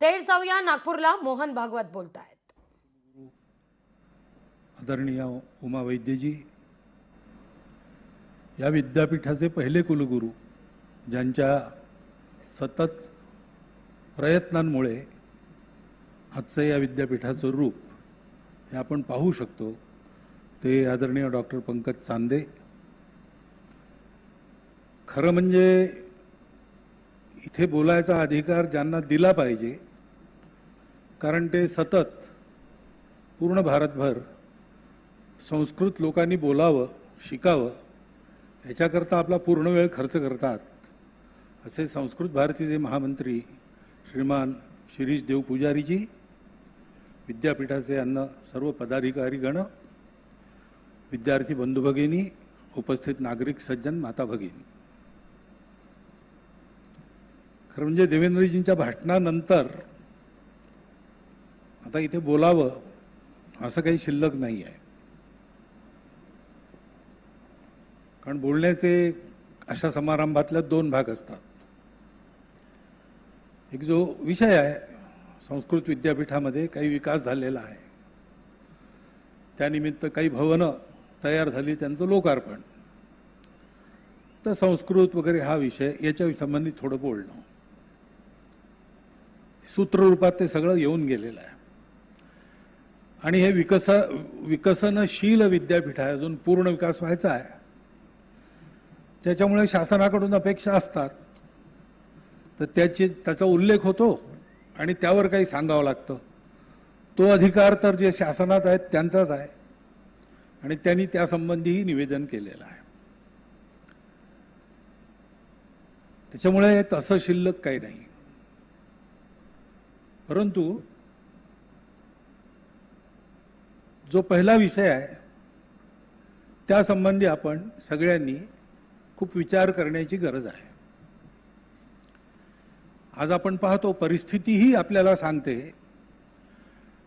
तेर जाऊया नागपूरला. मोहन भागवत बोलतायत. आदरणीय उमा वैद्यजी, या विद्यापीठाचे पहिले कुलगुरू, ज्यांच्या सतत प्रयत्नांमुळे आजचं या विद्यापीठाचं रूप हे आपण पाहू शकतो, ते आदरणीय डॉक्टर पंकज चांदे. खरं म्हणजे इथे बोलायचा अधिकार ज्यांना दिला पाहिजे, कारण ते सतत पूर्ण भारतभर संस्कृत लोकांनी बोलावं, शिकावं याच्याकरता आपला पूर्ण वेळ खर्च करतात, असे संस्कृत भारतीचे महामंत्री श्रीमान शिरीष देव पुजारीजी, विद्यापीठाचे अन्य सर्व पदाधिकारीगण, विद्यार्थी बंधू भगिनी, उपस्थित नागरिक सज्जन, माता भगिनी. खरं म्हणजे देवेंद्रजींच्या भाषणानंतर आता इथे बोलावं असं काही शिल्लक नाही आहे. कारण बोलण्याचे अशा समारंभातल्या दोन भाग असतात. एक जो विषय आहे, संस्कृत विद्यापीठामध्ये काही विकास झालेला आहे, त्यानिमित्त काही भवनं तयार झाली, त्यांचं लोकार्पण, तर संस्कृत वगैरे हा विषय, याच्या संबंधी थोडं बोलणं. सूत्ररूपात ते सगळं येऊन गेलेलं आहे. आणि हे विकसनशील विद्यापीठ आहे, अजून पूर्ण विकास व्हायचा आहे. त्याच्यामुळे शासनाकडून अपेक्षा असतात, तर त्याचा उल्लेख होतो आणि त्यावर काही सांगावं लागतं. तो अधिकार तर जे शासनात आहेत त्यांचाच आहे, आणि त्यांनी त्यासंबंधीही निवेदन केलेलं आहे. त्याच्यामुळे तसं शिल्लक काही नाही. परंतु जो पहिला विषय आहे त्यासंबंधी आपण सगळ्यांनी खूप विचार करण्याची गरज आहे. आज आपण पाहतो, परिस्थितीही आपल्याला सांगते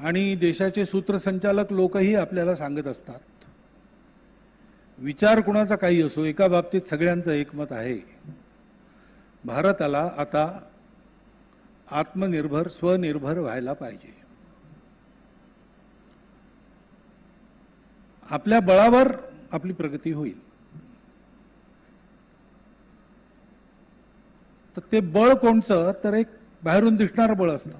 आणि देशाचे सूत्रसंचालक लोकही आपल्याला सांगत असतात. विचार कुणाचा काही असो, एका बाबतीत सगळ्यांचं एकमत आहे, भारताला आता आत्मनिर्भर, स्वनिर्भर व्हायला पाहिजे. आपल्या बळावर आपली प्रगती होईल. तर ते बळ कोणचं, तर एक बाहेरून दिसणारं बळ असतं,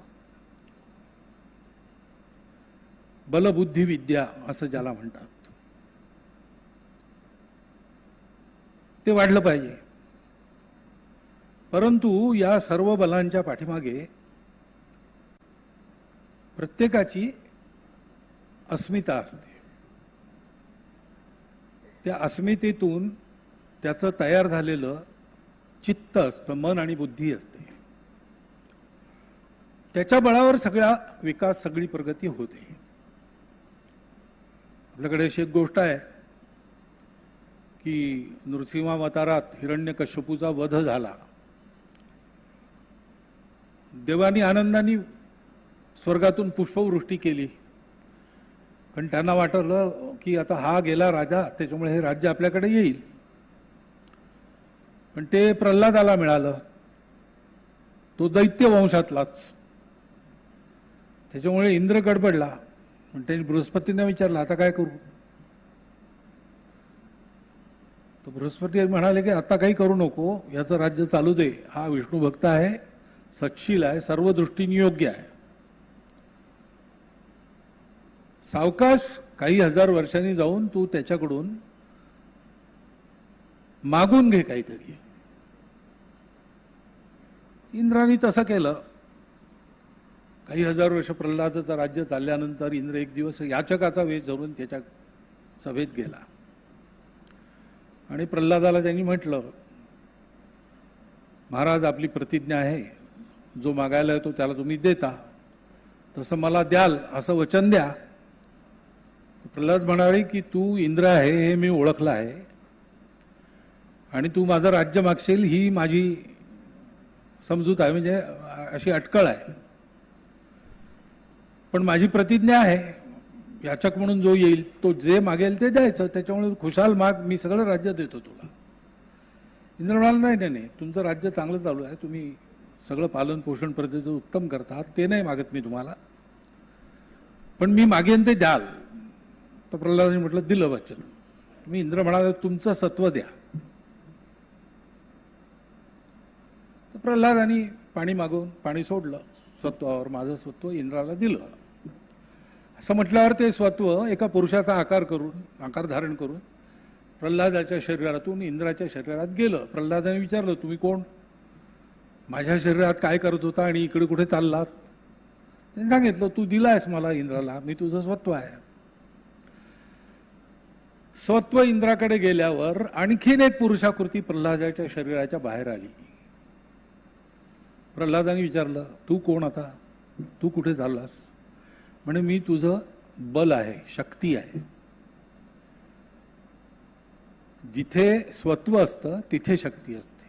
बलबुद्धी विद्या असं ज्याला म्हणतात, ते वाढलं पाहिजे. परंतु या सर्व बलांच्या पाठीमागे प्रत्येकाची अस्मिता असते. त्या अस्मितेतून त्याचं तयार झालेलं चित्त असतं, मन आणि बुद्धी असते. त्याच्या बळावर सगळा विकास, सगळी प्रगती होते. आपल्याकडे अशी एक गोष्ट आहे की नृसिंहावतारात हिरण्यकश्यपूचा वध झाला. देवानी आनंदाने स्वर्गातून पुष्पवृष्टी केली, कारण त्यांना वाटलं की आता हा गेला राजा, त्याच्यामुळे हे राज्य आपल्याकडे येईल. पण ते प्रल्हादाला मिळालं, तो दैत्य वंशातलाच. त्याच्यामुळे इंद्र गडबडला. पण त्यांनी बृहस्पतींना विचारलं, आता काय करू? तर बृहस्पती म्हणाले की आता काही करू नको, याचं राज्य चालू दे. हा विष्णू भक्त आहे, सत्शील आहे, सर्व दृष्टीने योग्य आहे. सावकाश काही हजार वर्षांनी जाऊन तू त्याच्याकडून मागून घे काहीतरी. इंद्राने तसं केलं. काही हजार वर्ष प्रल्हादाचं राज्य चालल्यानंतर इंद्र एक दिवस याचकाचा वेश धरून त्याच्या सभेत गेला आणि प्रल्हादाला त्यांनी म्हटलं, महाराज, आपली प्रतिज्ञा आहे, जो मागायला येतो त्याला तुम्ही देता, तसं मला द्याल असं वचन द्या. प्रल्हाद म्हणाले की तू इंद्र आहे हे मी ओळखलं आहे, आणि तू माझं राज्य मागशील ही माझी समजूत आहे, म्हणजे अशी अटकळ आहे. पण माझी प्रतिज्ञा आहे, याचक म्हणून जो येईल तो जे मागेल ते द्यायचं, त्याच्यामुळे खुशाल माग, मी सगळं राज्य देतो तुला. इंद्र म्हणाला, नाही नाही नाही, तुमचं राज्य चांगलं चालू आहे, तुम्ही सगळं पालन पोषण प्रजेचं उत्तम करतात, ते नाही मागत मी तुम्हाला, पण मी मागेन ते द्याल. तर प्रल्हादांनी म्हटलं दिलं वचन. मी इंद्र म्हणाला तुमचं सत्व द्या. तर प्रल्हादांनी पाणी मागून पाणी सोडलं सत्वावर, माझं सत्व इंद्राला दिलं. असं म्हटल्यावर ते सत्व एका पुरुषाचा आकार धारण करून प्रल्हादाच्या शरीरातून इंद्राच्या शरीरात गेलं. प्रल्हादाने विचारलं तुम्ही कोण, माझ्या शरीरात काय करत होता आणि इकडे कुठे चाललात? त्यांनी सांगितलं तू दिलायस मला इंद्राला, मी तुझं स्वत्व आहे. स्वत्व इंद्राकडे गेल्यावर आणखीन एक पुरुषाकृती प्रल्हादाच्या शरीराच्या बाहेर आली. प्रल्हादाने विचारलं तू कोण आता, तू कुठे चाललास? म्हणे मी तुझं बल आहे, शक्ती आहे. जिथे स्वत्व असतं तिथे शक्ती असते.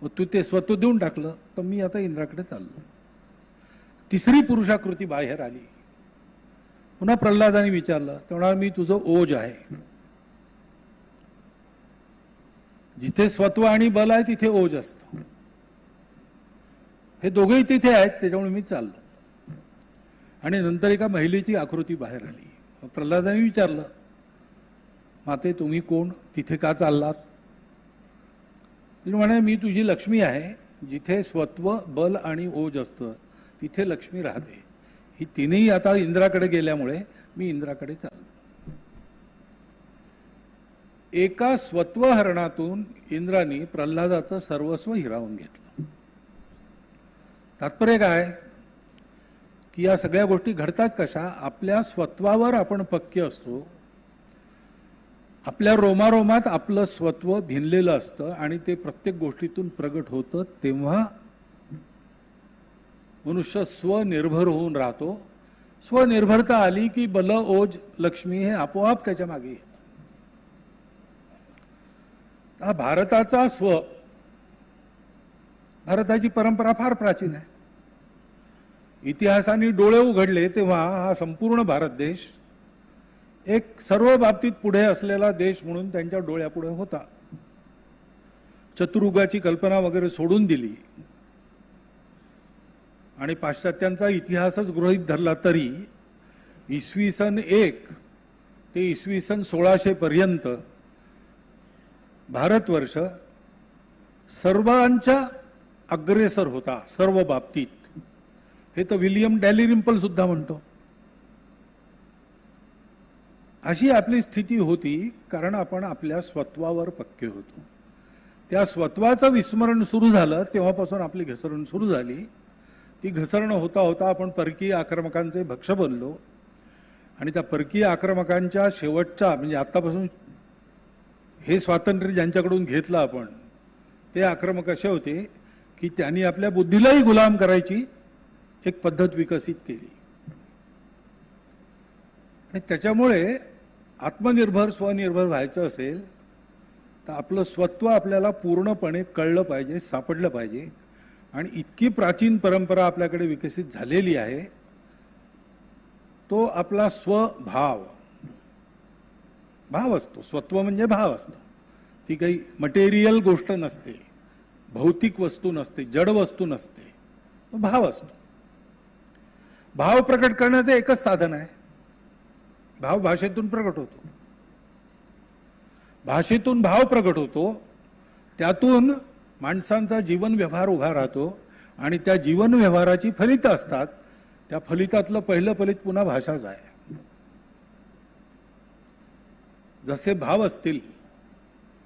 मग तू ते स्वत्व देऊन टाकलं तर मी आता इंद्राकडे चाललो. तिसरी पुरुषाकृती बाहेर आली. पुन्हा प्रल्हादाने विचारलं तेव्हा मी तुझं ओज आहे. जिथे स्वत्व आणि बल आहे तिथे ओज असतं. हे दोघेही तिथे आहेत त्याच्यामुळे मी चाललो. आणि नंतर एका महिलेची आकृती बाहेर आली. प्रल्हादाने विचारलं माते तुम्ही कोण, तिथे का चाललात? तिने म्हणे मी तुझी लक्ष्मी आहे. जिथे स्वत्व बल आणि ओज असतं तिथे लक्ष्मी राहते. ही तिन्ही आता इंद्राकडे गेल्यामुळे मी इंद्राकडे चाललो. एका स्वत्वहरणातून इंद्राने प्रल्हादाचं सर्वस्व हिरावून घेतलं. तात्पर्य काय की या सगळ्या गोष्टी घडतात कशा? आपल्या स्वत्वावर आपण पक्के असतो. आपल्या रोमारोमात आपलं स्वत्व भिनलेलं असतं आणि ते प्रत्येक गोष्टीतून प्रगट होतं. तेव्हा मनुष्य स्वनिर्भर होऊन राहतो. स्वनिर्भरता आली की बल ओज लक्ष्मी हे आपोआप त्याच्या मागे येत. हा भारताचा स्व, भारताची परंपरा फार प्राचीन आहे. इतिहासाने डोळे उघडले तेव्हा हा संपूर्ण भारत देश एक सर्व बाबतीत पुढे असलेला देश म्हणून त्यांच्या डोळ्यापुढे होता. चतुर्युगाची कल्पना वगैरे सोडून दिली आणि पाश्चात्यांचा इतिहासच गृहीत धरला तरी इसवी सन 1 ते इसवी सन 1600 पर्यंत भारतवर्ष सर्वांच्या अग्रेसर होता सर्व बाबतीत. हे तर विलियम डॅलिरिम्पल सुद्धा म्हणतो. अशी आपली स्थिती होती कारण आपण आपल्या स्वत्वावर पक्के होतो. त्या स्वत्वाचं विस्मरण सुरू झालं तेव्हापासून आपली घसरण सुरू झाली. ती घसरण होता होता आपण परकीय आक्रमकांचे भक्ष बनलो आणि त्या परकीय आक्रमकांच्या शेवटच्या म्हणजे आतापासून हे स्वातंत्र्य ज्यांच्याकडून घेतलं आपण, ते आक्रमक असे होते की त्यांनी आपल्या बुद्धीलाही गुलाम करायची एक पद्धत विकसित केली. आणि त्याच्यामुळे आत्मनिर्भर स्वनिर्भर व्हायचं असेल तर आपलं स्वत्व आपल्याला पूर्णपणे कळलं पाहिजे, सापडलं पाहिजे. आणि इतकी प्राचीन परंपरा आपल्याकडे विकसित झालेली आहे. तो आपला स्वभाव, भाव असतो. स्वत्व म्हणजे भाव असतो. ती काही मटेरियल गोष्ट नसते, भौतिक वस्तू नसते, जड वस्तू नसते. तो भाव असतो. भाव प्रकट करण्याचं एकच साधन आहे. भाव भाषेतून प्रकट होतो. भाषेतून भाव प्रकट होतो. त्यातून माणसांचा जीवन व्यवहार उभा राहतो आणि त्या जीवन व्यवहाराची फलितं असतात. त्या फलितातलं पहिलं फलित पुन्हा भाषाच आहे. जसे भाव असतील,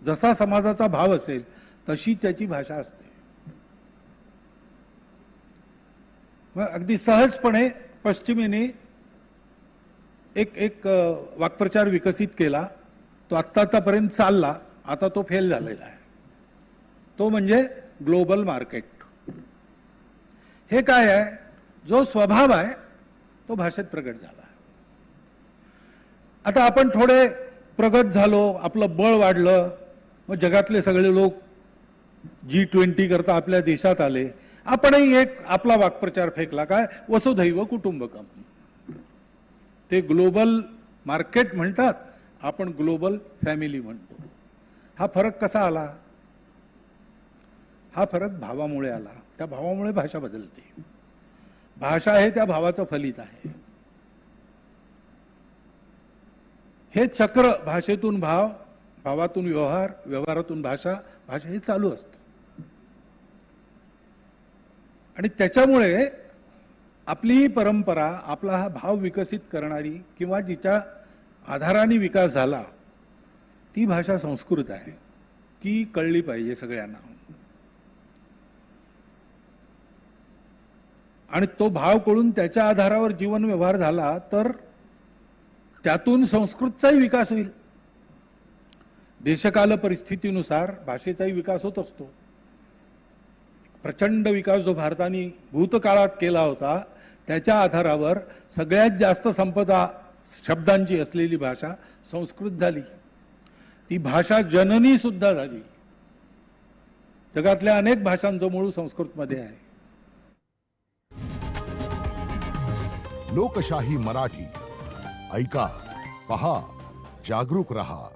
जसा समाजाचा भाव असेल तशी त्याची भाषा असते. मग अगदी सहजपणे पश्चिमेने एक वाक्प्रचार विकसित केला. तो आत्तापर्यंत चालला, आता तो फेल झालेला आहे. तो म्हणजे ग्लोबल मार्केट. हे काय आहे? जो स्वभाव आहे तो भाषेत प्रगट झाला. आता आपण थोडे प्रगत झालो, आपलं बळ वाढलं, मग जगातले सगळे लोक G20 करता आपल्या देशात आले. आपणही एक आपला वाक्प्रचार फेकला, काय वसुधैव कुटुंबकम. ते ग्लोबल मार्केट म्हणतात, आपण ग्लोबल फॅमिली म्हणतो. हा फरक कसा आला? हा फरक भावामुळे आला. त्या भावामुळे भाषा बदलते. भाषा हे त्या भावाचं फलित आहे. हे चक्र भाषेतून भाव, भावातून व्यवहार, व्यवहारातून भाषा, भाषा हे चालू असतं. आणि त्याच्यामुळे आपली ही परंपरा, आपला हा भाव विकसित करणारी किंवा जिच्या आधाराने विकास झाला ती भाषा संस्कृत आहे. ती कळली पाहिजे सगळ्यांना. आणि तो भाव कळून त्याच्या आधारावर जीवन व्यवहार झाला तर त्यातून संस्कृतचाही विकास होईल. देशकाल परिस्थितीनुसार भाषेचाही विकास होत असतो. प्रचंड विकास जो भारताने भूतकाळात केला होता त्याच्या आधारावर सगळ्यात जास्त संपदा शब्दांची असलेली भाषा संस्कृत झाली. ती भाषा जननी सुद्धा झाली. जगातल्या अनेक भाषांचं मूळ संस्कृतमध्ये आहे. लोकशाही मराठी ऐका, पहा, जागरूक रहा.